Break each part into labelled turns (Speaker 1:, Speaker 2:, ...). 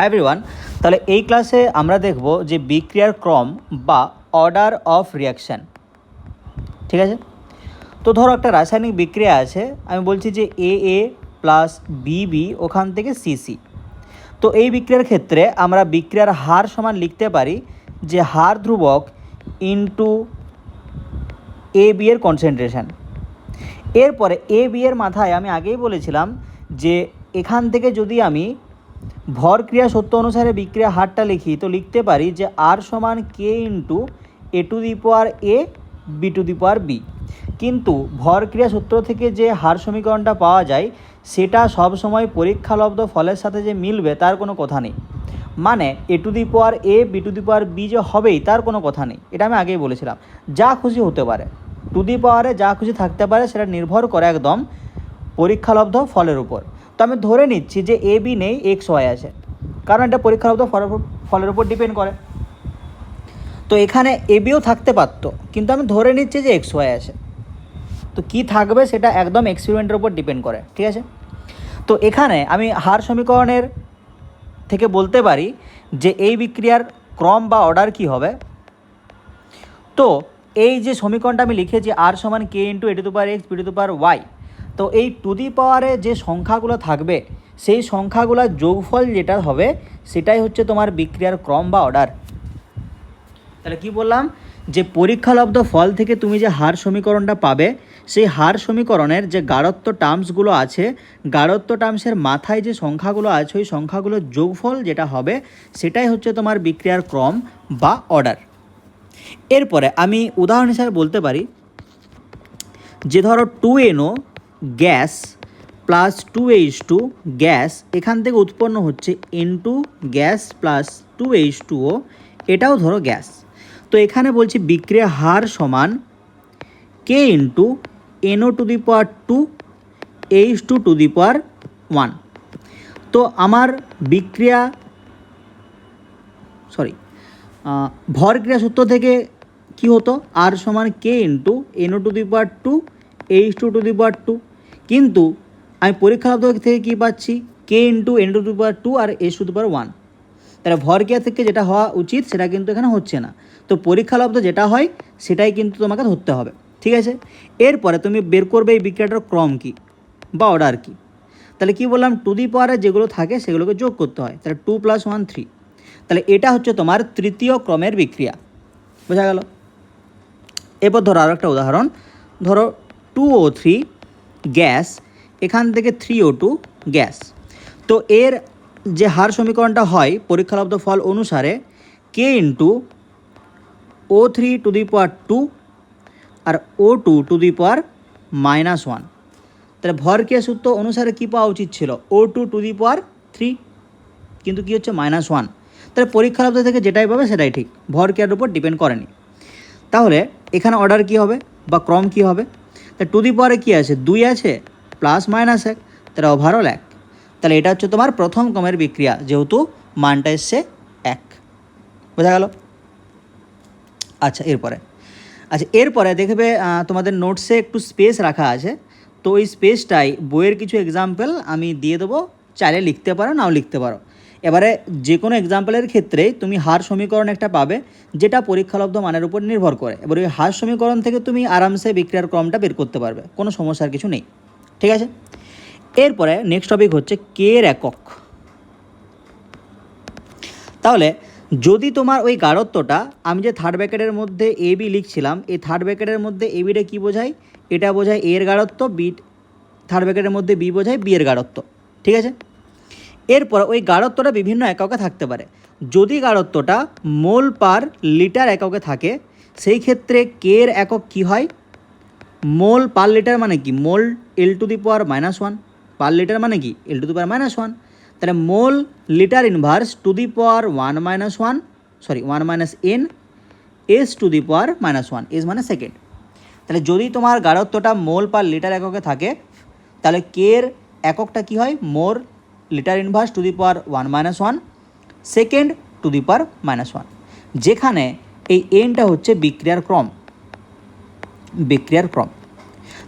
Speaker 1: Hi everyone. তাহলে এই ক্লাসে আমরা দেখব যে বিক্রিয়ার ক্রম বা অর্ডার অফ রিয়াকশান। ঠিক আছে, তো ধরো একটা রাসায়নিক বিক্রিয়া আছে, আমি বলছি যে এ এ প্লাস বি বি ওখান থেকে সি সি। তো এই বিক্রিয়ার ক্ষেত্রে আমরা বিক্রিয়ার হার সমান লিখতে পারি যে হার ধ্রুবক ইন্টু এ বি এর কনসেন্ট্রেশন। এরপরে এ বি এর মাথায় আমি আগেই বলেছিলাম যে এখান থেকে যদি আমি ভর ক্রিয়া সত্য অনুসারে বিক্রিয়া হারটা লিখি তো লিখতে পারি যে আর সমান কে into A to the power A B to the power B. কিন্তু ভর ক্রিয়া সূত্র থেকে যে হার সমীকরণটা পাওয়া যায় সেটা সবসময় পরীক্ষালব্ধ ফলের সাথে যে মিলবে তার কোনো কথা নেই। মানে A to the power A B to the power B যে হবেই তার কোনো কথা নেই, এটা আমি আগেই বলেছিলাম। যা খুশি হতে পারে, টু দি পাওয়ারে যা খুশি থাকতে পারে, সেটা নির্ভর করে একদম পরীক্ষালব্ধ ফলের উপর। তো আমি ধরে নিচ্ছি যে এ বি নেই, এক্স ওয়াই আছে, কারণ এটা পরীক্ষালব্ধ ফলের উপর ডিপেন্ড করে। তো এখানে এ বিও থাকতে পারতো, কিন্তু আমি ধরে নিচ্ছি যে এক্স ওয়াই আছে। তো কী থাকবে সেটা একদম এক্সপেরিমেন্টের উপর ডিপেন্ড করে। ঠিক আছে, তো এখানে আমি হার সমীকরণের থেকে বলতে পারি যে এই বিক্রিয়ার ক্রম বা অর্ডার কি হবে। তো এই যে সমীকরণটা আমি লিখেছি আর সমান কে into A to the power X B to the power Y, তো এই টু দি পাওয়ারে যে সংখ্যাগুলো থাকবে সেই সংখ্যাগুলোর যোগফল যেটা হবে সেটাই হচ্ছে তোমার বিক্রিয়ার ক্রম বা অর্ডার। তাহলে কি বললাম যে পরীক্ষালব্ধ ফল থেকে তুমি যে হার সমীকরণটা পাবে সেই হার সমীকরণের যে গাঢ়ত্ব টার্মসগুলো আছে, গাঢ়ত্ব টার্মসের মাথায় যে সংখ্যাগুলো আছে ওই সংখ্যাগুলোর যোগফল যেটা হবে সেটাই হচ্ছে তোমার বিক্রিয়ার ক্রম বা অর্ডার। এরপরে আমি উদাহরণ হিসাবে বলতে পারি যে ধরো 2NO gas plus 2H2 gas, এখান থেকে উৎপন্ন হচ্ছে N2 গ্যাস প্লাস 2H2O, এটাও ধরো গ্যাস। তো এখানে বলছি বিক্রিয়া হার সমান কে into NO to the power 2 H2 to the power 1। তো আমার বিক্রিয়া ভর ক্রিয়া সূত্র থেকে কি হতো আর সমান কে into NO to the power 2 H2 to the power 2, কিন্তু আমি পরীক্ষালব্ধ থেকে কী পাচ্ছি K into NO to the power 2 আর H টু দি পাওয়ার 1। তাহলে ভর ক্রিয়া থেকে যেটা হওয়া উচিত সেটা কিন্তু এখানে হচ্ছে না। তো পরীক্ষালব্ধ যেটা হয় সেটাই কিন্তু তোমাকে ধরতে হবে। ঠিক আছে, এরপরে তুমি বের করবে এই বিক্রিয়াটার ক্রম কী বা অর্ডার কী। তাহলে কি বললাম, টু দি পাওয়ারে যেগুলো থাকে সেগুলোকে যোগ করতে হয়। তাহলে 2 + 1 3, তাহলে এটা হচ্ছে তোমার তৃতীয় ক্রমের বিক্রিয়া। বোঝা গেল? এরপর ধরো আরও একটা উদাহরণ, ধরো 2O3 গ্যাস, এখান থেকে 3O2 গ্যাস। তো এর যে হার সমীকরণটা হয় পরীক্ষালব্ধ ফল অনুসারে K into O3 to the power 2 আর O2 টু দি পাওয়ার -1। তাহলে ভর ক্রিয়া সূত্র অনুসারে কী পাওয়া উচিত ছিল O2 টু দি পাওয়ার 3, কিন্তু কী হচ্ছে -1। তাহলে পরীক্ষালব্ধ থেকে যেটাই পাবে সেটাই ঠিক, ভর ক্রিয়ার উপর ডিপেন্ড করেনি। তাহলে এখানে অর্ডার কী হবে বা ক্রম কী হবে, তা টু দি পাওয়ারে কী আছে 2 আছে প্লাস -1, তাহলে ওভারঅল 1। তাহলে এটা হচ্ছে তোমার প্রথম ক্রমের বিক্রিয়া, যেহেতু মানটা এসছে 1। বোঝা গেল? এরপরে দেখবে তোমাদের নোটসে একটু স্পেস রাখা আছে, তো ওই স্পেসটাই বইয়ের কিছু এক্সাম্পল আমি দিয়ে দেবো, চাইলে লিখতে পারো নাও লিখতে পারো। এবারে যে কোনো এক্সাম্পলের ক্ষেত্রেই তুমি হার সমীকরণ একটা পাবে যেটা পরীক্ষালব্ধ মানের উপর নির্ভর করে। এবার ওই হার সমীকরণ থেকে তুমি আরামসে বিক্রিয়ার ক্রমটা বের করতে পারবে, কোনো সমস্যার কিছু নেই। ঠিক আছে, এরপরে নেক্সট টপিক হচ্ছে কে এর একক। তাহলে যদি তোমার ওই গাঢ়ত্বটা, আমি যে থার্ড ব্র্যাকেটের মধ্যে এ বি লিখছিলাম, এই থার্ড ব্র্যাকেটের মধ্যে এ বিটা কী বোঝায়, এটা বোঝায় এ এর গাঢ়ত্ব, বি থার্ড ব্র্যাকেটের মধ্যে বি বোঝায় বি এর গাঢ়ত্ব। ঠিক আছে, এরপর ওই গাঢ়ত্বটা বিভিন্ন এককে থাকতে পারে। যদি গাঢ়ত্বটা মোল পার লিটার এককে থাকে সেই ক্ষেত্রে কে এর একক কী হয়, মোল পার লিটার মানে কি মোল L two the power -1, per litre মানে কি L টু দি পাওয়ার -1। তাহলে মোল litre inverse to the power 1 - n S two the power -1, S মানে সেকেন্ড। তাহলে যদি তোমার গাঢ়ত্বটা মোল পার লিটার এককে থাকে তাহলে কে এর এককটা কী হয়, mole litre inverse to the power 1 - second to the power -1, যেখানে এই এনটা হচ্ছে বিক্রিয়ার ক্রম।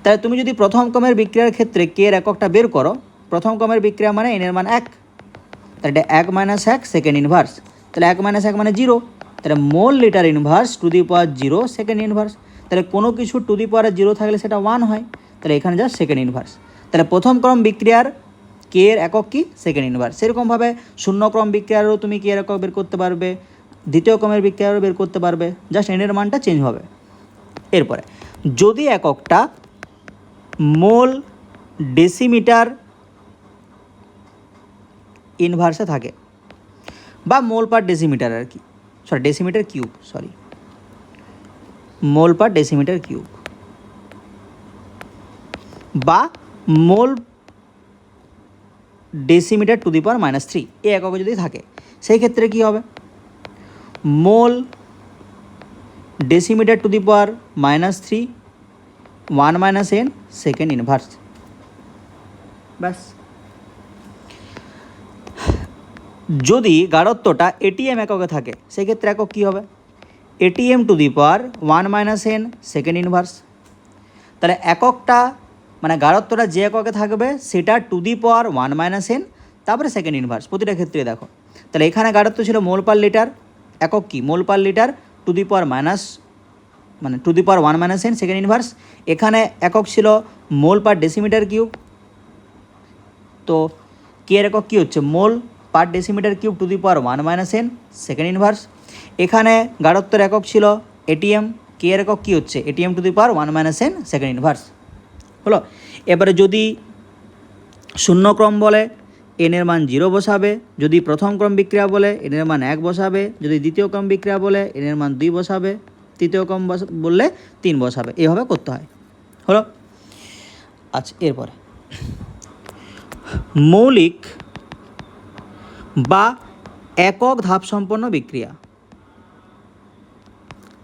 Speaker 1: তাহলে তুমি যদি প্রথম ক্রমের বিক্রিয়ার ক্ষেত্রে কে এর এককটা বের করো, প্রথম ক্রমের বিক্রিয়া মানে n এর মান 1, তাহলে এটা 1 - 1 সেকেন্ড ইনভার্স, তাহলে 1 - 1 মানে 0, তাহলে মোল litre inverse to the power 0 second inverse. তাহলে কোনো কিছু টু দি পাওয়ার 0 থাকলে সেটা 1 হয়, তাহলে এখানে যা সেকেন্ড ইনভার্স। তাহলে প্রথম ক্রম বিক্রিয়ার কে এর একক কি? Second inverse. সেরকমভাবে শূন্য ক্রম বিক্রিয়ারও তুমি কে এর একক বের করতে পারবে, দ্বিতীয় ক্রমের বিক্রিয়ারও বের করতে পারবে, জাস্ট এনের মানটা চেঞ্জ হবে। এরপরে যদি এককটা মোল ডেসিমিটার ইনভার্সে থাকে বা মোল পার ডেসিমিটার আর কি, সরি ডেসিমিটার কিউব, সরি মোল পার ডেসিমিটার কিউব বা মোল ডেসিমিটার টু দি পাওয়ার -3 এই একক যদি থাকে, সেই ক্ষেত্রে কী হবে? Mole decimetre to the power -3 1 - n second inverse, ব্যাস। যদি গাঢ়ত্বটা এটিএম এককে থাকে, সেক্ষেত্রে একক কী হবে? ATM two the power 1 - n second inverse. তাহলে এককটা মানে গাঢ়ত্বটা যে এককে থাকবে সেটা টু দি পাওয়ার 1 - n তারপরে সেকেন্ড ইনভার্স, প্রতিটা ক্ষেত্রে দেখো। তাহলে এখানে গাঢ়ত্ব ছিল মোল পার লিটার, একক কি? Mole per litre to the power to the power 1 - n second inverse. এখানে একক ছিল মোল পার ডেসিমিটার কিউব, তো কে এর একক কী হচ্ছে? Mole per decimetre cube to the power 1 - n second inverse. এখানে গাঢ়ত্বের একক ছিল এটিএম, কে এর একক কী হচ্ছে? ATM two the power 1 - n second inverse হলো। এবারে যদি শূন্য ক্রম বলে এনের মান 0 বসাবে, যদি প্রথম ক্রম বিক্রিয়া বলে এনের মান 1 বসাবে, যদি দ্বিতীয় ক্রম বিক্রিয়া বলে এনের মান 2 বসাবে, তৃতীয় ক্রম বললে 3 বসাবে, এভাবে করতে হয় হলো। আচ্ছা, এরপরে মৌলিক বা একক ধাপ সম্পন্ন বিক্রিয়া,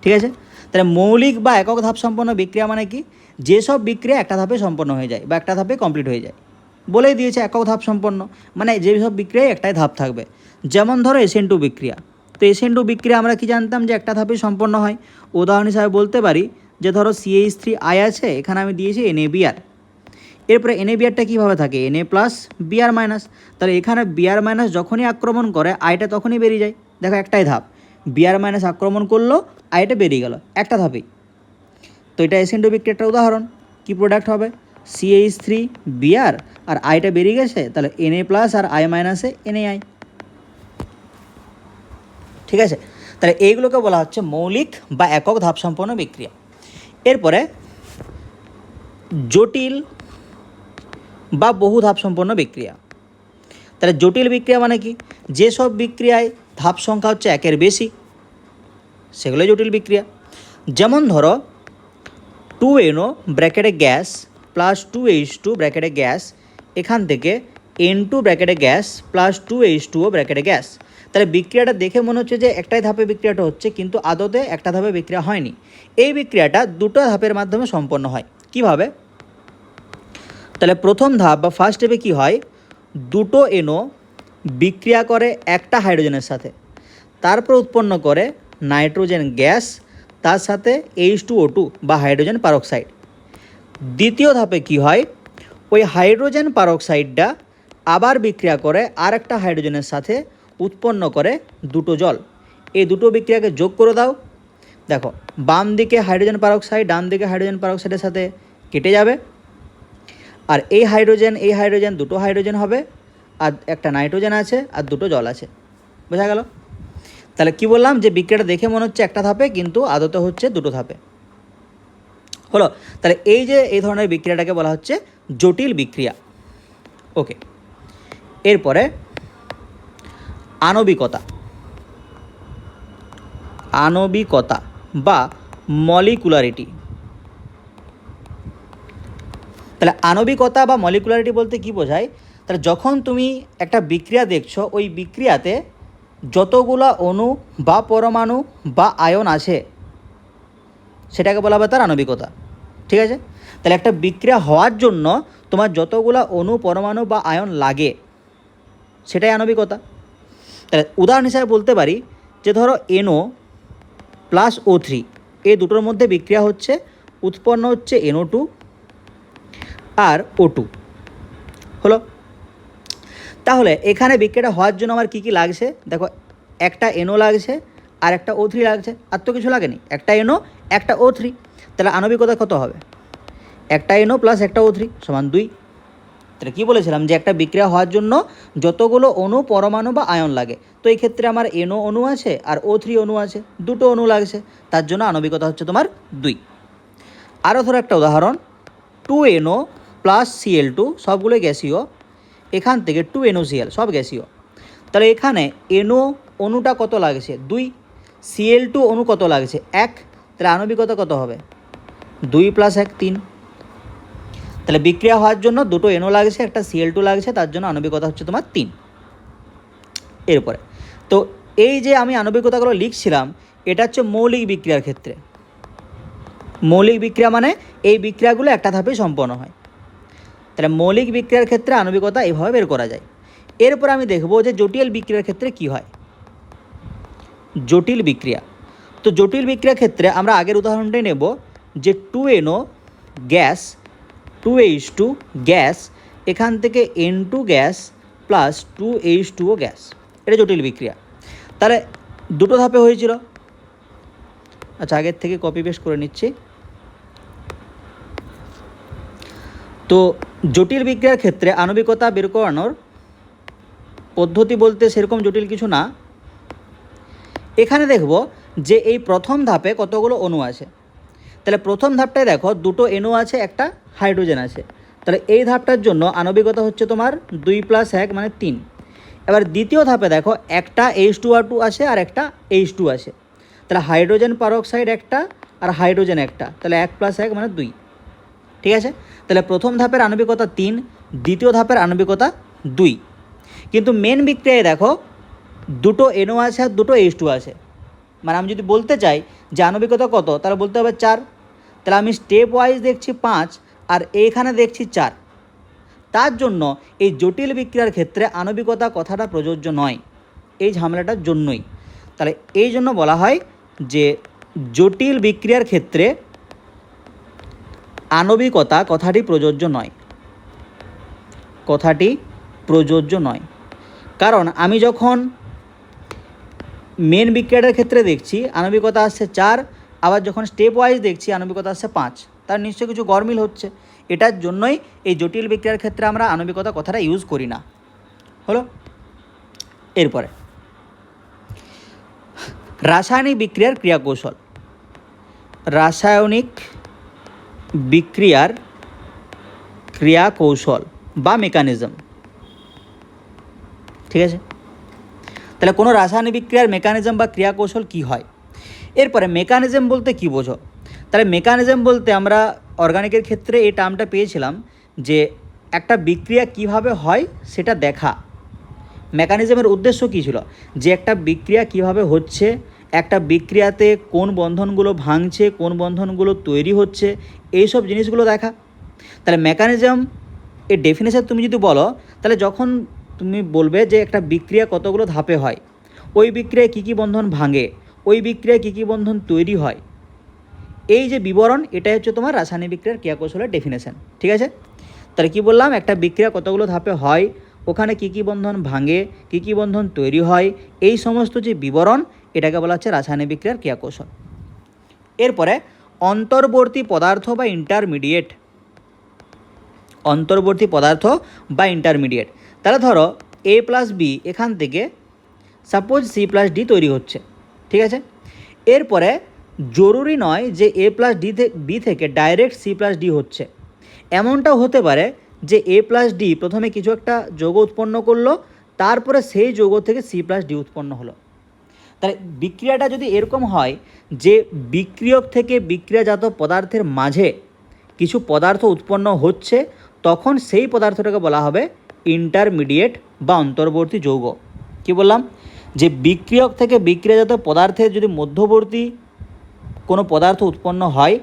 Speaker 1: ঠিক আছে? তাহলে মৌলিক বা একক ধাপ সম্পন্ন বিক্রিয়া মানে কি? যেসব বিক্রিয়া একটা ধাপে সম্পন্ন হয়ে যায় বা একটা ধাপে কমপ্লিট হয়ে যায়, বলেই দিয়েছে একক ধাপ সম্পন্ন, মানে যেসব বিক্রিয়ায় একটাই ধাপ থাকবে। যেমন ধরো SN2 বিক্রিয়া, তো SN2 বিক্রিয়া আমরা কি জানতাম যে একটা ধাপে সম্পন্ন হয়। উদাহরণ হিসাবে বলতে পারি যে ধরো CH3I আছে, এখানে আমি দিয়েছি NaBr, এরপরে NaBrটা কীভাবে থাকে? Na প্লাস Br মাইনাস, তাহলে এখানে Br মাইনাস যখনই আক্রমণ করে আইটা তখনই বেরিয়ে যায়। দেখো একটাই ধাপ, Br মাইনাস আক্রমণ করলো, আইটা বেরিয়ে গেল, একটা ধাপেই। তো এটা SN2 বিক্রিয়াটার উদাহরণ। কি প্রোডাক্ট হবে? CH3Br আর আইটা বেরিয়ে গেছে, তাহলে Na প্লাস আর I মাইনাসে NaI, ঠিক আছে? তাহলে এইগুলোকে বলা হচ্ছে মৌলিক বা একক ধাপ সম্পন্ন বিক্রিয়া। এরপরে জটিল বা বহু ধাপ সম্পন্ন বিক্রিয়া। তাহলে জটিল বিক্রিয়া মানে কি? যেসব বিক্রিয়ায় ধাপ সংখ্যা হচ্ছে 1-এর বেশি, সেগুলোই জটিল বিক্রিয়া। যেমন ধরো 2NO ব্র্যাকেটে গ্যাস প্লাস 2H2 ব্র্যাকেটে গ্যাস, এখান থেকে N2 ব্র্যাকেটে গ্যাস প্লাস 2H2O ব্র্যাকেটে গ্যাস। তাহলে বিক্রিয়াটা দেখে মনে হচ্ছে যে একটাই ধাপে বিক্রিয়াটা হচ্ছে, কিন্তু আদতে একটা ধাপে বিক্রিয়া হয়নি। এই বিক্রিয়াটা দুটো ধাপের মাধ্যমে সম্পন্ন হয়। কিভাবে? তাহলে প্রথম ধাপ বা ফার্স্ট স্টেপে কী হয়? দুটো NO বিক্রিয়া করে একটা হাইড্রোজেনের সাথে, তারপর উৎপন্ন করে নাইট্রোজেন গ্যাস, তার সাথে H2O2 বা হাইড্রোজেন পারক্সাইড। দ্বিতীয় ধাপে কি হয়? ওই হাইড্রোজেন পারক্সাইডটা আবার বিক্রিয়া করে আর একটা হাইড্রোজেনের সাথে, উৎপন্ন করে দুটো জল। এই দুটো বিক্রিয়াকে যোগ করে দাও, দেখো বাম দিকে হাইড্রোজেন পারক্সাইড ডান দিকে হাইড্রোজেন পারক্সাইডের সাথে কেটে যাবে, আর এই হাইড্রোজেন দুটো হাইড্রোজেন হবে, আর একটা নাইট্রোজেন আছে আর দুটো জল আছে। বোঝা গেল? তাহলে কি বললাম? যে বিক্রিয়াটা দেখে মনে হচ্ছে একটা ধাপে, কিন্তু আদতে হচ্ছে দুটো ধাপে হলো। তাহলে এই ধরনের বিক্রিয়াটাকে বলা হচ্ছে জটিল বিক্রিয়া। ওকে, এরপরে আণবিকতা বা মলিকুলারিটি। তাহলে আণবিকতা বা মলিকুলারিটি বলতে কি বোঝায়? তাহলে যখন তুমি একটা বিক্রিয়া দেখছো, ওই বিক্রিয়াতে যতগুলো অণু বা পরমাণু বা আয়ন আছে, সেটাকে বলা হবে তার আণবিকতা, ঠিক আছে? তাহলে একটা বিক্রিয়া হওয়ার জন্য তোমার যতগুলো অণু পরমাণু বা আয়ন লাগে, সেটাই আণবিকতা। তাহলে উদাহরণ হিসাবে বলতে পারি যে ধরো NO প্লাস O3, এই দুটোর মধ্যে বিক্রিয়া হচ্ছে, উৎপন্ন হচ্ছে NO2 আর O2 হলো। তাহলে এখানে বিক্রিয়াটা হওয়ার জন্য আমার কী কী লাগছে দেখো, একটা এনও লাগছে আর একটা O3 লাগছে, আর তো কিছু লাগেনি, একটা এনও একটা O3। তাহলে আণবিকতা কত হবে? একটা এনও প্লাস একটা O3 সমান 2। তাহলে কী বলেছিলাম যে একটা বিক্রিয়া হওয়ার জন্য যতগুলো অণু, পরমাণু বা আয়ন লাগে, তো এই ক্ষেত্রে আমার এনও অণু আছে আর O3 অণু আছে, দুটো অণু লাগছে, তার জন্য আণবিকতা হচ্ছে তোমার 2। আরও ধরো একটা উদাহরণ, 2NO প্লাস Cl2 সবগুলো গ্যাসীয়, এখান থেকে 2NOCl সব গ্যাসীয়। তাহলে এখানে NO অণুটা কত লাগছে? 2। Cl2 অণু কত লাগছে? 1। তাহলে আণবিকতা কত হবে? 2 + 1 3। তাহলে বিক্রিয়া হওয়ার জন্য দুটো NO লাগছে, একটা Cl2 লাগছে, তার জন্য আণবিকতা হচ্ছে তোমার 3। এরপরে তো এই যে আমি আণবিকতাগুলো লিখছিলাম, এটা হচ্ছে মৌলিক বিক্রিয়ার ক্ষেত্রে। মৌলিক বিক্রিয়া মানে এই বিক্রিয়াগুলো একটা ধাপেই সম্পন্ন হয়। তাহলে মৌলিক বিক্রিয়ার ক্ষেত্রে আণবিকতা এইভাবে বের করা যায়। এরপর আমি দেখব যে জটিল বিক্রিয়ার ক্ষেত্রে কি হয়। জটিল বিক্রিয়া, তো জটিল বিক্রিয়ার ক্ষেত্রে আমরা আগের উদাহরণটাই নেব যে 2NO গ্যাস 2H2 গ্যাস, এখান থেকে N2 gas plus 2H2O gas, এটা জটিল বিক্রিয়া। তাহলে দুটো ধাপে হয়েছিল। আচ্ছা, আগের থেকে কপি পেস্ট করে নিচ্ছি। তো জটিল বিক্রিয়ার ক্ষেত্রে আণবিকতা বের করানোর পদ্ধতি বলতে সেরকম জটিল কিছু না। এখানে দেখব যে এই প্রথম ধাপে কতগুলো অণু আছে। তাহলে প্রথম ধাপটায় দেখো দুটো NO আছে, একটা হাইড্রোজেন আছে। তাহলে এই ধাপটার জন্য আণবিকতা হচ্ছে তোমার 2 + 1 মানে 3। এবার দ্বিতীয় ধাপে দেখো একটা H2O2 আছে আর একটা H2 আছে। তাহলে হাইড্রোজেন পারক্সাইড একটা আর হাইড্রোজেন একটা, তাহলে 1 + 1 মানে 2। ঠিক আছে, তাহলে প্রথম ধাপের আণবিকতা 3, দ্বিতীয় ধাপের আণবিকতা 2। কিন্তু মেন বিক্রিয়ায় দেখো দুটো NO আছে আর দুটো H2 আছে। মানে আমি যদি বলতে চাই যে আণবিকতা কত, তাহলে বলতে হবে 4। তাহলে আমি স্টেপ ওয়াইজ দেখছি 5 আর এইখানে দেখছি 4। তার জন্য এই জটিল বিক্রিয়ার ক্ষেত্রে আণবিকতা কথাটা প্রযোজ্য নয়, এই ঝামেলাটার জন্যই। তাহলে এই জন্য বলা হয় যে জটিল বিক্রিয়ার ক্ষেত্রে আণবিকতা কথাটি প্রযোজ্য নয়, কথাটি প্রযোজ্য নয়। কারণ আমি যখন মেন বিক্রিয়াটার ক্ষেত্রে দেখছি আণবিকতা আসছে 4, আবার যখন স্টেপ ওয়াইজ দেখছি আণবিকতা আসছে 5, তার নিশ্চয়ই কিছু গরমিল হচ্ছে। এটার জন্যই এই জটিল বিক্রিয়ার ক্ষেত্রে আমরা আণবিকতা কথাটা ইউজ করি না। হলো, এরপরে রাসায়নিক বিক্রিয়ার ক্রিয়াকৌশল। রাসায়নিক বিক্রিয়ার ক্রিয়াকৌশল বা মেকানিজম। ঠিক আছে, তাহলে কোনো রাসায়নিক বিক্রিয়ার মেকানিজম বা ক্রিয়াকৌশল কি হয়। এরপরে মেকানিজম বলতে কি বোঝো? তাহলে মেকানিজম বলতে আমরা অর্গানিকের ক্ষেত্রে এই টার্মটা পেয়েছিলাম যে একটা বিক্রিয়া কিভাবে হয় সেটা দেখা। মেকানিজমের উদ্দেশ্য কী ছিল? যে একটা বিক্রিয়া কিভাবে হচ্ছে, একটা বিক্রিয়াতে কোন বন্ধনগুলো ভাঙছে, কোন বন্ধনগুলো তৈরি হচ্ছে, এইসব জিনিসগুলো দেখা। তাহলে মেকানিজম এর ডেফিনেশন তুমি যদি বলো, তাহলে যখন তুমি বলবে যে একটা বিক্রিয়া কতগুলো ধাপে হয়, ওই বিক্রিয়ায় কী কী বন্ধন ভাঙে, ওই বিক্রিয়ায় কী কী বন্ধন তৈরি হয়, এই যে বিবরণ, এটাই হচ্ছে তোমার রাসায়নিক বিক্রিয়ার ক্রিয়াকৌশলের ডেফিনেশন। ঠিক আছে, তাহলে কী বললাম, একটা বিক্রিয়া কতগুলো ধাপে হয়, ওখানে কী কী বন্ধন ভাঙে, কী কী বন্ধন তৈরি হয়, এই সমস্ত যে বিবরণ, এটাকে বলা হচ্ছে রাসায়নিক বিক্রিয়ার ক্রিয়াকৌশল। এরপরে অন্তর্বর্তী পদার্থ বা ইন্টারমিডিয়েট। অন্তর্বর্তী পদার্থ বা ইন্টারমিডিয়েট, তাহলে ধরো A + B, এখান থেকে সাপোজ C + D তৈরি হচ্ছে। ঠিক আছে, এরপরে জরুরি নয় যে A + B থেকে ডাইরেক্ট C + D হচ্ছে। এমনটাও হতে পারে যে A + D প্রথমে কিছু একটা যৌগ উৎপন্ন করলো, তারপরে সেই যৌগ থেকে C + D উৎপন্ন হলো। তাহলে বিক্রিয়াটা যদি এরকম হয় যে বিক্রিয়ক থেকে বিক্রিয়াজাত পদার্থের মাঝে কিছু পদার্থ উৎপন্ন হচ্ছে, তখন সেই পদার্থটাকে বলা হবে ইন্টারমিডিয়েট বা অন্তর্বর্তী যৌগ। কি বললাম, যে বিক্রিয়ক থেকে বিক্রিয়াজাত পদার্থের যদি মধ্যবর্তী কোনো পদার্থ উৎপন্ন হয়,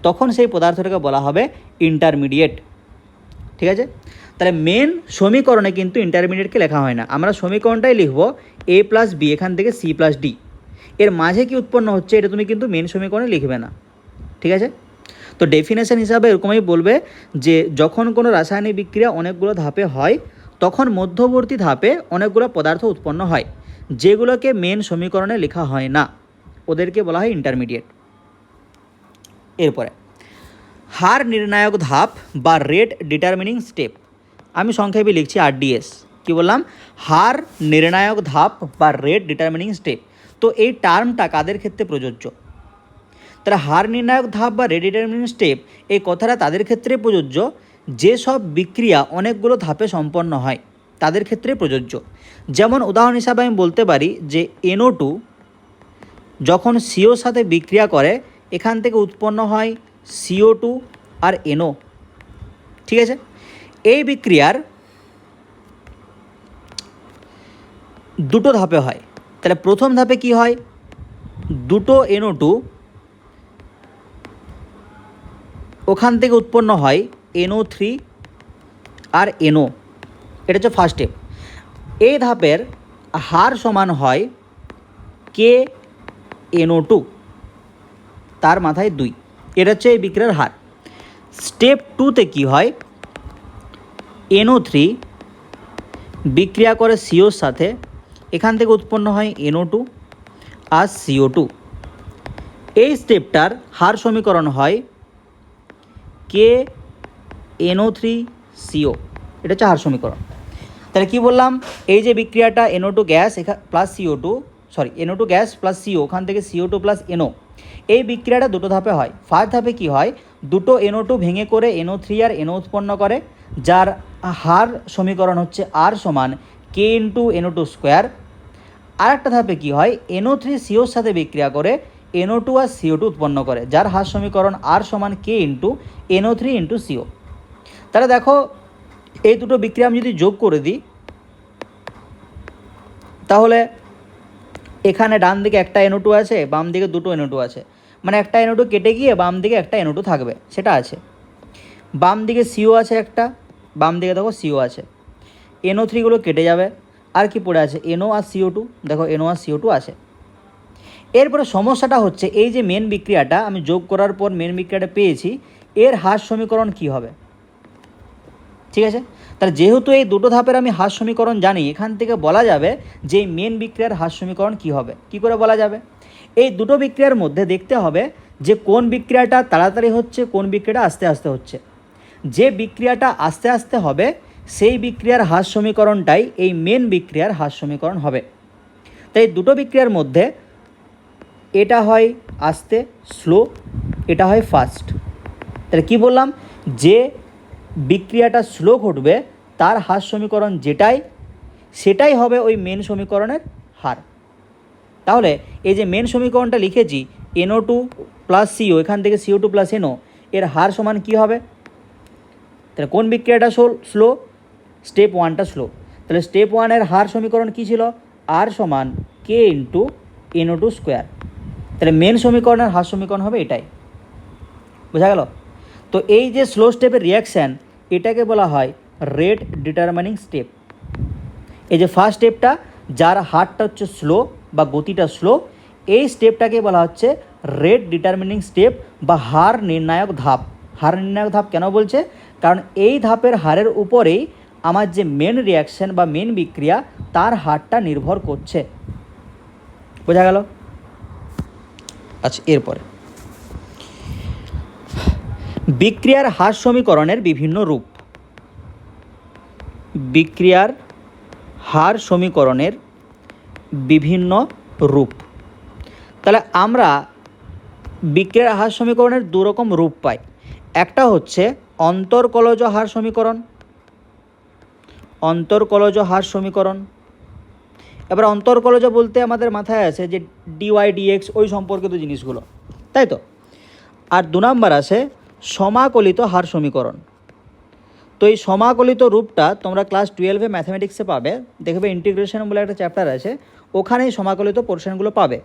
Speaker 1: তখন সেই পদার্থটাকে বলা হবে ইন্টারমিডিয়েট। ঠিক আছে, তাহলে মেন সমীকরণে কিন্তু ইন্টারমিডিয়েটকে লেখা হয় না, আমরা সমীকরণটাই লিখব A + B, এখান থেকে C + D, এর মাঝে কি উৎপন্ন হচ্ছে এটা তুমি কিন্তু মেন সমীকরণে লিখবে না। ঠিক আছে, তো ডেফিনেশন হিসাবে এরকমই বলবে যে যখন কোনো রাসায়নিক বিক্রিয়া অনেকগুলো ধাপে হয়, তখন মধ্যবর্তী ধাপে অনেকগুলো পদার্থ উৎপন্ন হয় যেগুলোকে মেন সমীকরণে লেখা হয় না, ওদেরকে বলা হয় ইন্টারমিডিয়েট। এরপরে হার নির্ণায়ক ধাপ বা রেট ডিটারমিনিং স্টেপ, আমি সংক্ষেপে লিখছি RDS। কি বললাম? হার নির্ণায়ক ধাপ বা রেট ডিটারমিনিং স্টেপ। তো এই টার্মটা কাদের ক্ষেত্রে প্রযোজ্য? তাহলে হার নির্ণায়ক ধাপ বা রেট ডিটারমিনিং স্টেপ এই কথাটা তাদের ক্ষেত্রে প্রযোজ্য যেসব বিক্রিয়া অনেকগুলো ধাপে সম্পন্ন হয়, তাদের ক্ষেত্রে প্রযোজ্য। যেমন উদাহরণ হিসাবে আমি বলতে পারি যে NO2 যখন CO সাথে বিক্রিয়া করে এখান থেকে উৎপন্ন হয় CO2 আর NO, ঠিক আছে? এই বিক্রিয়ার দুটো ধাপে হয়। তাহলে প্রথম ধাপে কি হয়? দুটো NO2 ওখান থেকে উৎপন্ন হয় NO3 আর NO, এটা হচ্ছে ফার্স্ট স্টেপ। এই ধাপের হার সমান হয় KNO2, তার মাথায় 2, এটা হচ্ছে এই বিক্রিয়ার হার। স্টেপ 2তে কি হয়? NO3 বিক্রিয়া করে COর সাথে, এখান থেকে উৎপন্ন হয় NO2 আর CO2। এই স্টেপটার হার সমীকরণ হয় KNO3CO, এটা হচ্ছে হার সমীকরণ। তাহলে কি বললাম? এই যে বিক্রিয়াটা NO2 gas plus CO2, NO2 gas plus CO, ওখান থেকে CO2 প্লাস NO, এই বিক্রিয়াটা দুটো ধাপে হয়। ফার্স্ট ধাপে কি হয়? দুটো NO2 ভেঙে করে NO3 আর NO উৎপন্ন করে, যার হার সমীকরণ হচ্ছে R সমান K ইন্টু NO2 স্কোয়ার। আরেকটা ধাপে কি হয়? NO3 COর সাথে বিক্রিয়া করে NO2 আর CO2 উৎপন্ন করে, যার হার সমীকরণ R সমান K into NO3 into CO। তাহলে দেখো এই দুটো বিক্রিয়া আমি যদি যোগ করে দিই তাহলে এখানে ডান দিকে একটা NO2 আছে, বাম দিকে দুটো NO2 আছে, মানে একটা NO2 কেটে গিয়ে বাম দিকে একটা NO2 থাকবে, সেটা আছে। বাম দিকে CO আছে একটা, বাম দিকে দেখো CO আছে, NO3গুলো কেটে যাবে, আর কি পড়ে আছে? NO আর CO2, দেখো NO আর CO2 আছে। এরপরে সমস্যাটা হচ্ছে এই যে মেন বিক্রিয়াটা আমি যোগ করার পর মেন বিক্রিয়াটা পেয়েছি, এর হার সমীকরণ কি হবে? ঠিক আছে, তাহলে যেহেতু এই দুটো ধাপের আমি হার সমীকরণ জানি, এখান থেকে বলা যাবে যে এই মেন বিক্রিয়ার হার সমীকরণ কী হবে। কি করে বলা যাবে? এই দুটো বিক্রিয়ার মধ্যে দেখতে হবে যে কোন বিক্রিয়াটা তাড়াতাড়ি হচ্ছে, কোন বিক্রিয়াটা আস্তে আস্তে হচ্ছে। যে বিক্রিয়াটা আস্তে আস্তে হবে সেই বিক্রিয়ার হার সমীকরণটাই এই মেন বিক্রিয়ার হার সমীকরণ হবে। তাই দুটো বিক্রিয়ার মধ্যে এটা হয় আস্তে স্লো, এটা হয় ফাস্ট। তাহলে কি বললাম? যে বিক্রিয়াটা স্লো ঘটবে তার হার সমীকরণ যেটাই, সেটাই হবে ওই মেন সমীকরণের হার। তাহলে এই যে মেন সমীকরণটা লিখেছি NO2 প্লাস CO, এখান থেকে CO2 প্লাস NO, এর হার সমান কি হবে? তাহলে কোন বিক্রিয়াটা স্লো? স্টেপ 1টা স্লো। তাহলে স্টেপ 1-এর হার সমীকরণ কী ছিল? R সমান K ইন্টু NO2 স্কোয়ার। তাহলে মেন সমীকরণের হার সমীকরণ হবে এটাই। বোঝা গেল? তো এই যে স্লো স্টেপের রিয়াকশান, এটাকে বলা হয় রেট ডিটারমিনিং স্টেপ। এই যে ফার্স্ট স্টেপটা যার হারটা হচ্ছে স্লো বা গতিটা স্লো, এই স্টেপটাকে বলা হচ্ছে রেট ডিটারমিনিং স্টেপ বা হার নির্ণায়ক ধাপ। হার নির্ণায়ক ধাপ কেন বলছে? কারণ এই ধাপের হারের উপরেই আমার যে মেন রিয়াকশান বা মেন বিক্রিয়া তার হারটা নির্ভর করছে। বোঝা গেল? আচ্ছা, এরপরে বিক্রিয়ার হার সমীকরণের বিভিন্ন রূপ। বিক্রিয়ার হার সমীকরণের বিভিন্ন রূপ। তাহলে আমরা বিক্রিয়ার হার সমীকরণের দুরকম রূপ পাই। একটা হচ্ছে অন্তর্কলজ হার সমীকরণ, অন্তর্কলজ হার সমীকরণ। এবার অন্তর্কলজ বলতে আমাদের মাথায় আছে যে DY dx ওই সম্পর্কিত জিনিসগুলো, তাই তো। আর 2 নাম্বার আছে সমাকলিত হার সমীকরণ। তো এই সমাকলিত রূপটা তোমরা ক্লাস 12-এ ম্যাথামেটিক্সে পাবে, দেখবে ইন্টিগ্রেশন বলে একটা চ্যাপ্টার আছে, ওখানেই সমাকলিত পোর্শনগুলো পাবে।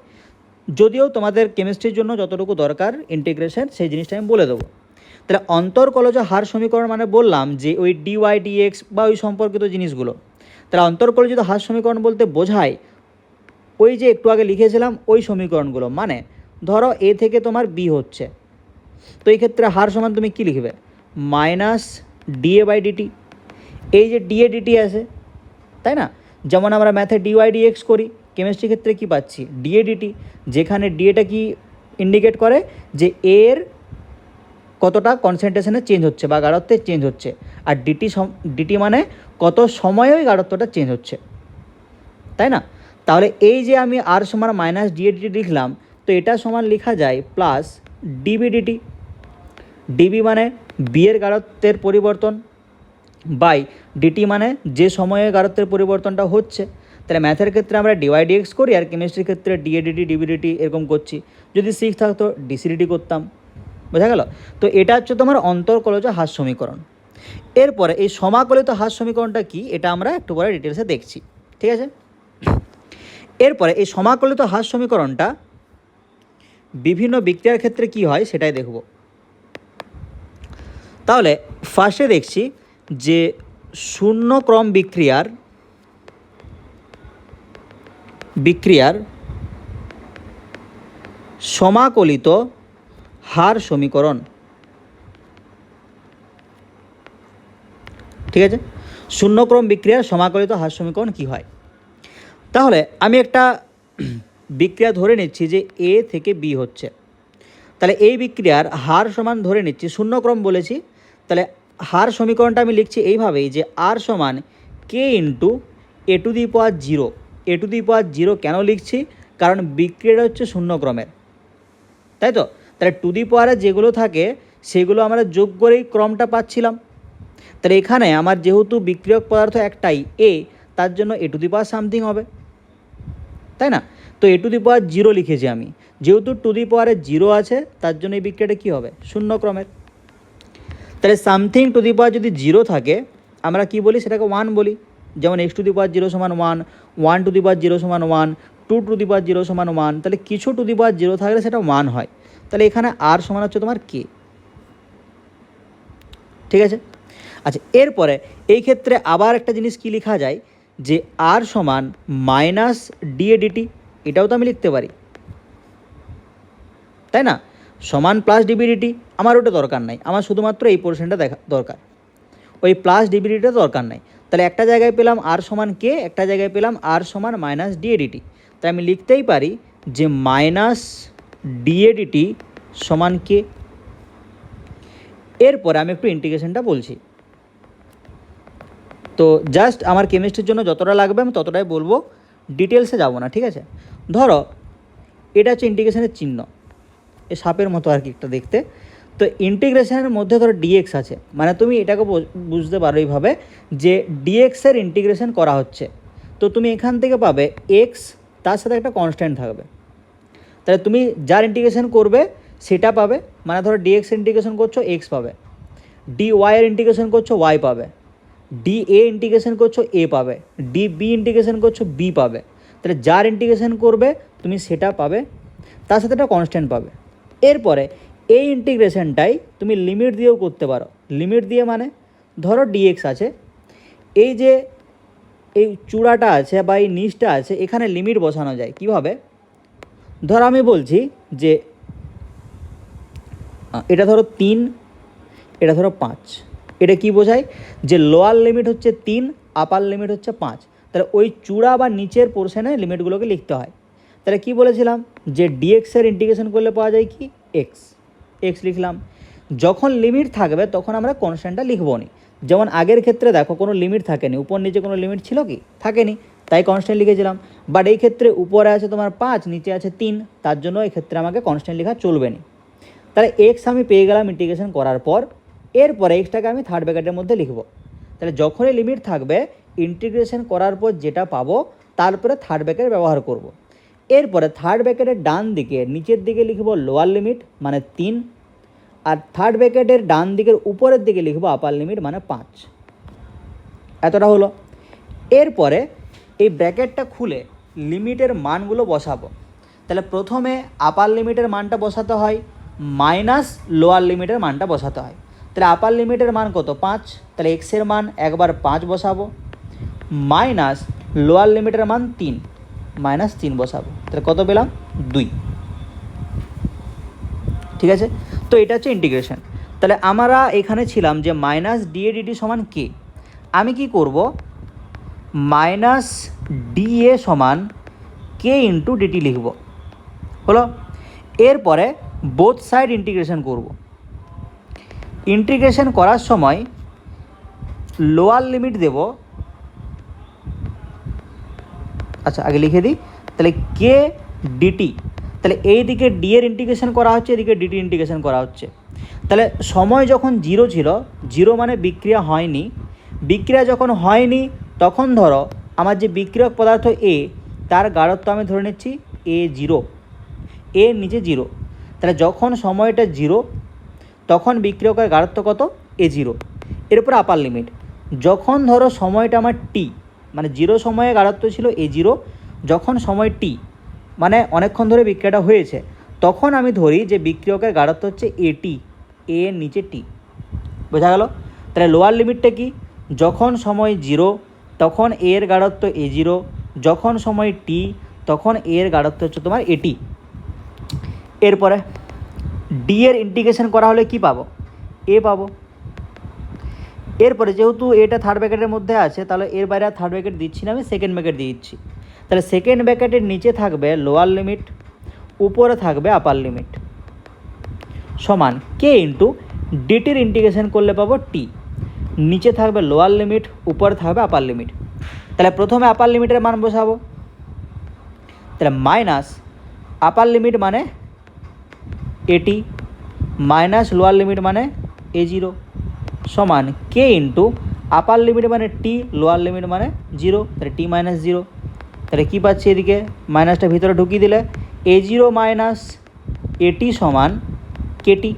Speaker 1: যদিও তোমাদের কেমিস্ট্রির জন্য যতটুকু দরকার ইন্টিগ্রেশন সেই জিনিসটা আমি বলে দেবো। তাহলে অন্তর্কলজ হার সমীকরণ মানে বললাম যে ওই DY dx বা ওই সম্পর্কিত জিনিসগুলো। তাহলে অন্তর্কলজিত হার সমীকরণ বলতে বোঝায় ওই যে একটু আগে লিখেছিলাম ওই সমীকরণগুলো। মানে ধরো A থেকে তোমার B হচ্ছে, তো এই ক্ষেত্রে হার সমান তুমি কী লিখবে? Minus DA by DT। এই যে ডিএ ডিটি আছে, তাই না? যেমন আমরা ম্যাথে ডিওয়াই ডিএক্স করি, কেমিস্ট্রি ক্ষেত্রে কী পাচ্ছি? ডিএ ডিটি, যেখানে ডিএটা কি ইন্ডিকেট করে যে এর কতটা কনসেন্ট্রেশনে চেঞ্জ হচ্ছে বা গাঢ়ত্বে চেঞ্জ হচ্ছে, আর ডিটি মানে কত সময়ে ওই গাঢ়ত্বটা চেঞ্জ হচ্ছে, তাই না? তাহলে এই যে আমি আর সমান মাইনাস ডিএডিটি লিখলাম, তো এটা সমান লেখা যায় প্লাস ডিবিডিটি। ডিবি মানে বি এর গাঢ়ত্বের পরিবর্তন বাই ডিটি মানে যে সময়ে গাঢ়ত্বের পরিবর্তনটা হচ্ছে। তাহলে ম্যাথের ক্ষেত্রে আমরা ডিওয়াই ডিএক্স করি, আর কেমিস্ট্রির ক্ষেত্রে ডিএডিটি ডিবিডিটি এরকম করছি। যদি সিক্স থাকতো ডিসিডিটি করতাম। বোঝা গেল? তো এটা হচ্ছে তোমার অন্তর্কলজ হ্রাস সমীকরণ। এরপরে এই সমাকলিত হ্রাস সমীকরণটা কি, এটা আমরা একটু পরে ডিটেলসে দেখছি, ঠিক আছে? এরপরে এই সমাকলিত হ্রাস সমীকরণটা বিভিন্ন বিক্রিয়ার ক্ষেত্রে কি হয় সেটাই দেখব। তাহলে ফার্স্টে দেখছি যে শূন্য ক্রম বিক্রিয়ার সমাকলিত হার সমীকরণ, ঠিক আছে? শূন্যক্রম বিক্রিয়ার সমাকলিত হার সমীকরণ কি হয়? তাহলে আমি একটা বিক্রিয়া ধরে নিচ্ছি যে এ থেকে বি হচ্ছে। তাহলে এই বিক্রিয়ার হার সমান ধরে নিচ্ছি শূন্যক্রম বলেছি। তাহলে হার সমীকরণটা আমি লিখছি এইভাবেই যে আর সমান কে into A to the power zero. A to the power zero কেন লিখছি? কারণ বিক্রিয়াটা হচ্ছে শূন্যক্রমের, তাই তো? তাহলে টু দি পাওয়ারে যেগুলো থাকে সেগুলো আমরা যোগ করেই ক্রমটা পাচ্ছিলাম। তাহলে এখানে আমার যেহেতু বিক্রিয়ক পদার্থ একটাই এ, তার জন্য এ টু দি পাওয়ার সামথিং হবে, তাই না? তো এ টু দি পাওয়ার জিরো লিখেছি আমি, যেহেতু টু দি পাওয়ারে জিরো আছে তার জন্য এই বিক্রিয়াটা কী হবে? শূন্যক্রমের। তাহলে সামথিং টু দি পাওয়ার যদি জিরো থাকে আমরা কি বলি? সেটাকে ওয়ান বলি। যেমন x to the power zero সমান one, one to the power zero সমান one, two to the power zero সমান ওয়ান। তাহলে কিছু টু দি পাওয়ার জিরো থাকলে সেটা ওয়ান হয়। তাহলে এখানে আর সমান হচ্ছে তোমার কে, ঠিক আছে? আচ্ছা, এরপরে এই ক্ষেত্রে আবার একটা জিনিস কি লেখা যায় যে আর সমান মাইনাস ডিএ ডিটি, এটাও তো আমি লিখতে পারি, তাই না? সমান প্লাস ডিবিডিটি, আমার ওটা দরকার নাই, আমার শুধুমাত্র এই পোর্শনটা দেখা দরকার, ওই প্লাস ডিবিডিটা দরকার নাই। তাহলে একটা জায়গায় পেলাম আর সমান কে, একটা জায়গায় পেলাম আর সমান মাইনাস ডিএডিটি। তাই আমি লিখতেই পারি যে মাইনাস ডিএডিটি সমান কে। এরপরে আমি একটু ইন্টিগ্রেশনটা বলছি। তো জাস্ট আমার কেমিস্ট্রির জন্য যতটা লাগবে আমি ততটাই বলবো, ডিটেলসে যাব না, ঠিক আছে? ধরো এটা হচ্ছে ইন্টিগ্রেশনের চিহ্ন, এ সাপের মতো আর কি একটা দেখতে। তো ইন্টিগ্রেশনের মধ্যে ধরো ডিএক্স আছে, মানে তুমি এটাকে বুঝতে পারো এইভাবে যে ডিএক্সের ইন্টিগ্রেশন করা হচ্ছে। তো তুমি এখান থেকে পাবে এক্স, তার সাথে একটা কনস্ট্যান্ট থাকবে। তাহলে তুমি যার ইন্টিগ্রেশন করবে সেটা পাবে, মানে ধরো ডিএক্সের ইন্টিগ্রেশন করছো এক্স পাবে, ডি ওয়াইয়ের ইন্টিগ্রেশন করছো ওয়াই পাবে, ডি এ ইন্টিগ্রেশন করছো এ পাবে, ডি বি ইন্টিগ্রেশন করছো বি পাবে। তাহলে যার ইন্টিগ্রেশন করবে তুমি সেটা পাবে, তার সাথে একটা কনস্ট্যান্ট পাবে। এরপরে এই ইন্টিগ্রেশনটাই তুমি লিমিট দিয়েও করতে পারো। লিমিট দিয়ে মানে ধরো ডিএক্স আছে, এই যে এই চূড়াটা আছে বা এই নিচটা আছে, এখানে লিমিট বসানো যায় কীভাবে? ধরো আমি বলছি যে এটা ধরো 3, এটা ধরো 5, এটা কি বোঝায়? যে লোয়ার লিমিট হচ্ছে 3, আপার লিমিট হচ্ছে 5। তাহলে ওই চূড়া বা নিচের পোর্শনে লিমিটগুলোকে লিখতে হয়। তাহলে কি বলেছিলাম যে ডিএক্সের ইন্টিগ্রেশন করলে পাওয়া যায় কি? এক্স। এক্স লিখলাম। যখন লিমিট থাকবে তখন আমরা কনস্ট্যান্টটা লিখবো নি। যেমন আগের ক্ষেত্রে দেখো কোনো লিমিট থাকেনি, উপর নিচে কোনো লিমিট ছিল কি? থাকেনি, তাই কনস্ট্যান্ট লিখেছিলাম। বাট এই ক্ষেত্রে উপরে আছে তোমার 5, নিচে আছে 3, তার জন্য এই ক্ষেত্রে আমাকে কনস্ট্যান্ট লেখা চলবে না। তাহলে এক্স আমি পেয়ে গেলাম ইন্টিগ্রেশন করার পর। এরপরে এক্সটাকে আমি থার্ড ব্র্যাকেটের মধ্যে লিখব। তাহলে যখনই লিমিট থাকবে ইন্টিগ্রেশন করার পর যেটা পাবো তারপরে থার্ড ব্র্যাকেট ব্যবহার করব। এরপরে থার্ড ব্র্যাকেটের ডান দিকে নিচের দিকে লিখব লোয়ার লিমিট মানে 3, আর থার্ড ব্র্যাকেটের ডান দিকের উপরের দিকে লিখব আপার লিমিট মানে 5। এতটা হলো। এরপরে এই ব্র্যাকেটটা খুলে লিমিটের মানগুলো বসাবো। তাহলে প্রথমে আপার লিমিটের মানটা বসাতে হয়, মাইনাস লোয়ার লিমিটের মানটা বসাতে হয়। তাহলে আপার লিমিটের মান কত? 5। তাহলে এক্সের মান একবার 5 বসাবো, মাইনাস লোয়ার লিমিটের মান 3, মাইনাস 3 বসাবো। তাহলে কত পেলাম? 2। ঠিক আছে? তো এটা হচ্ছে ইন্টিগ্রেশন। তাহলে আমরা এখানে ছিলাম যে মাইনাস ডিএডিটি সমান কে। আমি কি করব, মাইনাস ডিএ সমান কে ইন্টু ডিটি লিখব, হলো। এরপরে বোথ সাইড ইন্টিগ্রেশন করব। ইন্টিগ্রেশন করার সময় লোয়ার লিমিট দেব, আচ্ছা আগে লিখে দিই, তাহলে কে ডিটি, তাহলে এই দিকে ডি এর ইন্টিগ্রেশন করা হচ্ছে, এদিকে ডিটি ইন্টিগ্রেশন করা হচ্ছে। তাহলে সময় যখন জিরো ছিল, জিরো মানে বিক্রিয়া হয়নি, বিক্রিয়া যখন হয়নি তখন ধরো আমার যে বিক্রিয়ক পদার্থ এ, তার গাঢ়ত্ব আমি ধরে নিচ্ছি এ জিরো, এর নিচে জিরো। তাহলে যখন সময়টা জিরো তখন বিক্রিয়কের গাঢ়ত্ব কত, এ জিরো। এর উপর আপার লিমিট, যখন ধরো সময়টা আমার টি, মানে জিরো সময়ে গাঢ়ত্ব ছিল এ জিরো, যখন সময় টি মানে অনেকক্ষণ ধরে বিক্রিয়াটা হয়েছে, তখন আমি ধরি যে বিক্রিয়কের গাঢ়ত্ব হচ্ছে এটি, এ এর নিচে টি। বোঝা গেল? তাহলে লোয়ার লিমিটটা কি, যখন সময় জিরো তখন এর গাঢ়ত্ব এ জিরো, যখন সময় টি তখন এর গাঢ়ত্ব হচ্ছে তোমার এটি। এরপরে ডি এর ইন্টিগ্রেশন করা হলে কি পাবো, এ পাবো। এরপরে যেহেতু এটা থার্ড ব্র্যাকেটের মধ্যে আছে, তাহলে এর বাইরে আর থার্ড ব্র্যাকেট দিচ্ছি না, আমি সেকেন্ড ব্র্যাকেট দিয়ে দিচ্ছি। তাহলে সেকেন্ড ব্র্যাকেটের নিচে থাকবে লোয়ার লিমিট, উপরে থাকবে আপার লিমিট, সমান কে ইন্টু ডিটির ইন্টিগ্রেশন করলে পাবো টি। নিচে থাকবে লোয়ার লিমিট, উপরে থাকবে আপার লিমিট। তাহলে প্রথমে আপার লিমিটের মান বসাবো, তাহলে মাইনাস আপার লিমিট মানে এটি মাইনাস লোয়ার লিমিট মানে এ জিরো সমান কে ইন্টু আপার লিমিট মানে টি, লোয়ার লিমিট মানে জিরো, তাহলে টি মাইনাস জিরো। তাহলে কী পাচ্ছি, এদিকে মাইনাসটা ভিতরে ঢুকিয়ে দিলে এ জিরো মাইনাস এটি সমান কেটি।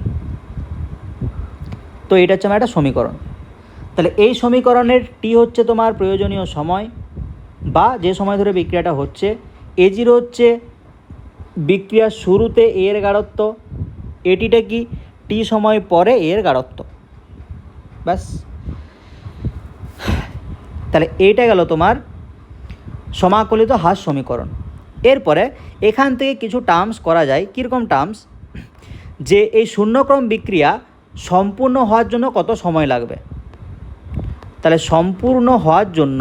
Speaker 1: তো এটা হচ্ছে আমার একটা সমীকরণ। তাহলে এই সমীকরণের টি হচ্ছে তোমার প্রয়োজনীয় সময় বা যে সময় ধরে বিক্রিয়াটা হচ্ছে, এ জিরো হচ্ছে বিক্রিয়ার শুরুতে এর গাঢ়ত্ব, এটিটা কি টি সময় পরে এর গাঢ়ত্ব, ব্যাস। তাহলে এইটা গেল তোমার সমাকলিত হ্রাস সমীকরণ। এরপরে এখান থেকে কিছু টার্মস করা যায়। কীরকম টার্মস, যে এই শূন্যক্রম বিক্রিয়া সম্পূর্ণ হওয়ার জন্য কত সময় লাগবে, তাহলে সম্পূর্ণ হওয়ার জন্য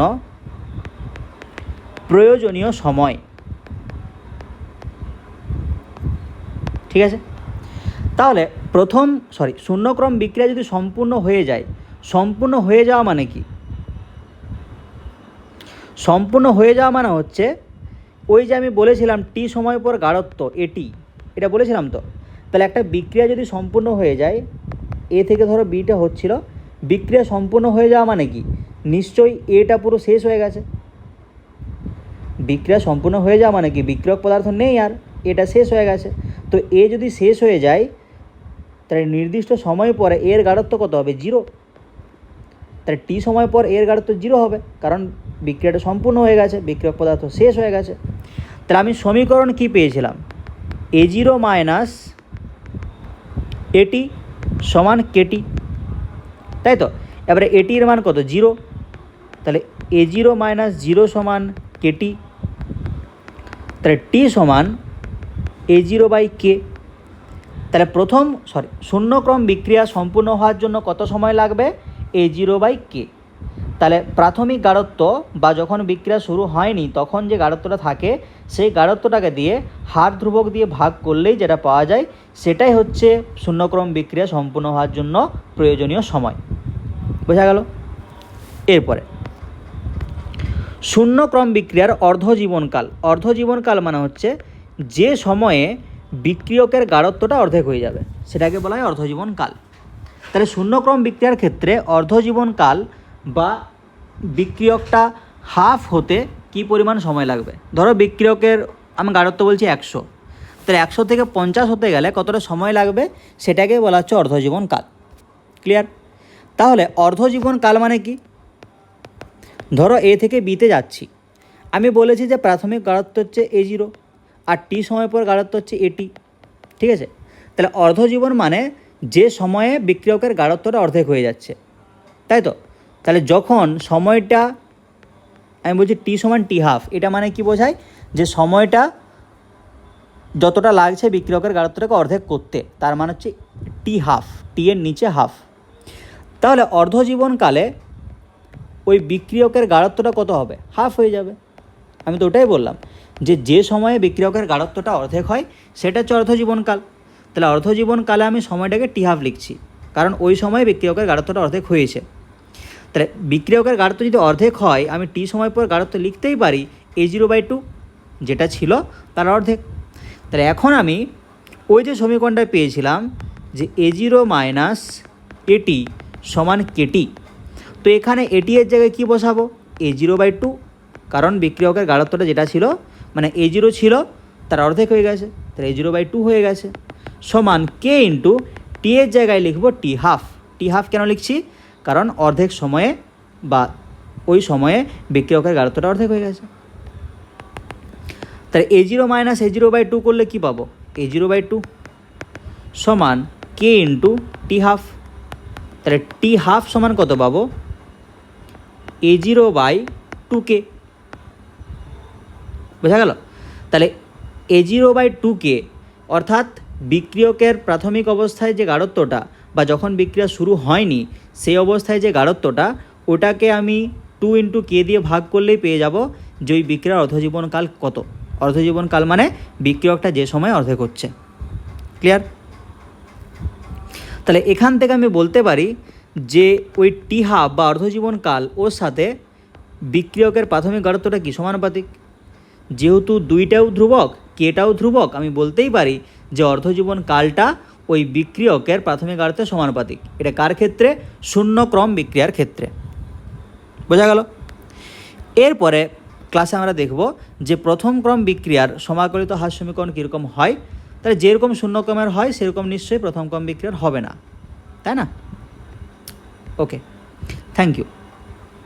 Speaker 1: প্রয়োজনীয় সময়, ঠিক আছে। তাহলে শূন্যক্রম বিক্রিয়া যদি সম্পূর্ণ হয়ে যায়, সম্পূর্ণ হয়ে যাওয়া মানে কি, সম্পূর্ণ হয়ে যাওয়া মানে হচ্ছে ওই যে আমি বলেছিলাম টি সময় পর গাঢ়ত্ব এটি, এটা বলেছিলাম তো। তাহলে একটা বিক্রিয়া যদি সম্পূর্ণ হয়ে যায়, এ থেকে ধরো বিটা হচ্ছিল, বিক্রিয়া সম্পূর্ণ হয়ে যাওয়া মানে কি, নিশ্চয়ই এটা পুরো শেষ হয়ে গেছে। বিক্রিয়া সম্পূর্ণ হয়ে যাওয়া মানে কি, বিক্রিয়ক পদার্থ নেই আর, এটা শেষ হয়ে গেছে। তো এ যদি শেষ হয়ে যায়, তাহলে নির্দিষ্ট সময় পরে এর গাঢ়ত্ব কত হবে, জিরো। তাহলে টি সময় পর এর গাঢ়ত্ব জিরো হবে, কারণ বিক্রিয়াটা সম্পূর্ণ হয়ে গেছে, বিক্রিয়ক পদার্থ শেষ হয়ে গেছে। তাহলে আমি সমীকরণ কি পেয়েছিলাম, এ জিরো মাইনাস এটি সমান কেটি, তাই তো। এবারে এটির মান কত, জিরো, তাহলে এ জিরো মাইনাস জিরো সমান কেটি। তাহলে টি সমান এ জিরো বাই কে। তাহলে শূন্যক্রম বিক্রিয়া সম্পূর্ণ হওয়ার জন্য কত সময় লাগবে, এ জিরো বাই কে। তাহলে প্রাথমিক গাঢ়ত্ব বা যখন বিক্রিয়া শুরু হয়নি তখন যে গাঢ়ত্বটা থাকে, সেই গাঢ়ত্বটাকে দিয়ে হার ধ্রুবক দিয়ে ভাগ করলেই যেটা পাওয়া যায়, সেটাই হচ্ছে শূন্যক্রম বিক্রিয়া সম্পূর্ণ হওয়ার জন্য প্রয়োজনীয় সময়। বোঝা গেল? এরপরে শূন্যক্রম বিক্রিয়ার অর্ধজীবনকাল। অর্ধজীবনকাল মানে হচ্ছে যে সময়ে বিক্রিয়কের গাঢ়ত্বটা অর্ধেক হয়ে যাবে, সেটাকে বলা হয় অর্ধজীবনকাল। তাহলে শূন্যক্রম বিক্রিয়ার ক্ষেত্রে অর্ধজীবনকাল বা বিক্রিয়কটা হাফ হতে কি পরিমাণ সময় লাগবে, ধরো বিক্রিয়কের আমি গাঢ়ত্ব বলছি 100, তাহলে 100 থেকে 50 হতে গেলে কতটা সময় লাগবে, সেটাকে বলা হচ্ছে অর্ধজীবনকাল। ক্লিয়ার? তাহলে অর্ধজীবনকাল মানে কি, ধরো এ থেকে বিতে যাচ্ছি, আমি বলেছি যে প্রাথমিক গাঢ়ত্ব হচ্ছে এ জিরো আর টি সময় পর গাঢ়ত্ব হচ্ছে এটি, ঠিক আছে। তাহলে অর্ধজীবন মানে যে সময়ে বিক্রিয়কের গাঢ়ত্বটা অর্ধেক হয়ে যাচ্ছে, তাই তো। তাহলে যখন সময়টা আমি বলছি টি সমান টি হাফ, এটা মানে কি বোঝায়, যে সময়টা যতটা লাগছে বিক্রিয়কের গাঢ়ত্বটাকে অর্ধেক করতে, তার মানে হচ্ছে টি হাফ, টি এর নিচে হাফ। তাহলে অর্ধজীবনকালে ওই বিক্রিয়কের গাঢ়ত্বটা কত হবে, হাফ হয়ে যাবে। আমি তো ওটাই বললাম যে সময়ে বিক্রিয়কের গাঢ়ত্বটা অর্ধেক হয় সেটা হচ্ছে অর্ধজীবনকাল। তাহলে অর্ধজীবনকালে আমি সময়টাকে টি হাফ লিখছি, কারণ ওই সময়ে বিক্রিয়কের গাঢ়ত্বটা অর্ধেক হয়েছে। তাহলে বিক্রিয়কের গাঢ়ত্ব যদি অর্ধেক হয়, আমি টি সময় পর গাঢ়ত্ব লিখতেই পারি A0/2, যেটা ছিল তার অর্ধেক। তাহলে এখন আমি ওই যে সমীকরণটা পেয়েছিলাম যে A0 - AT সমান KT, তো এখানে AT এর জায়গায় কী বসাবো, A0/2, কারণ বিক্রিয়কের গাঢ়ত্বটা যেটা ছিল মানে A0 ছিল তার অর্ধেক হয়ে গেছে, তাহলে A0/2 হয়ে গেছে, সমান K ইন্টু টি এর জায়গায় লিখব টি হাফ। টি হাফ কেন লিখছি, কারণ অর্ধেক সময়ে বা ওই সময়ে বিক্রিয়কের গাঢ়ত্বটা অর্ধেক হয়ে গেছে। তাহলে A0 - A0/2 করলে কী পাবো, A0/2 সমান K ইন্টু টি হাফ। তাহলে টি হাফ সমান কত পাবো, A0/2K। বোঝা গেল? তাহলে A0/2K অর্থাৎ বিক্রিয়কের প্রাথমিক অবস্থায় যে গাঢ়ত্বটা বা যখন বিক্রিয়া শুরু হয়নি সেই অবস্থায় যে গাঢ়ত্বটা, ওটাকে আমি 2 × K দিয়ে ভাগ করলেই পেয়ে যাব যে ওই বিক্রিয়ার অর্ধজীবনকাল কত। অর্ধজীবনকাল মানে বিক্রিয়কটা যে সময় অর্ধেক হচ্ছে। ক্লিয়ার? তাহলে এখান থেকে আমি বলতে পারি যে ওই টি হাফ বা অর্ধজীবনকাল ওর সাথে বিক্রিয়কের প্রাথমিক গাঢ়ত্বটা কি সমানুপাতিক। যেহেতু দুইটাও ধ্রুবক, কেটাও ধ্রুবক, আমি বলতেই পারি যে অর্ধজীবনকালটা ওই বিক্রিয়কের প্রাথমিক গাঢ়ত্বের সমানুপাতিক। এটা কার ক্ষেত্রে, শূন্য ক্রম বিক্রিয়ার ক্ষেত্রে। বোঝা গেল? এরপরে ক্লাসে আমরা দেখব যে প্রথম ক্রম বিক্রিয়ার সমাকলিত হার সমীকরণ কীরকম হয়। তাহলে যেরকম শূন্য ক্রমের হয় সেরকম নিশ্চয়ই প্রথম ক্রম বিক্রিয়ার হবে না, তাই না? ওকে, থ্যাংক ইউ।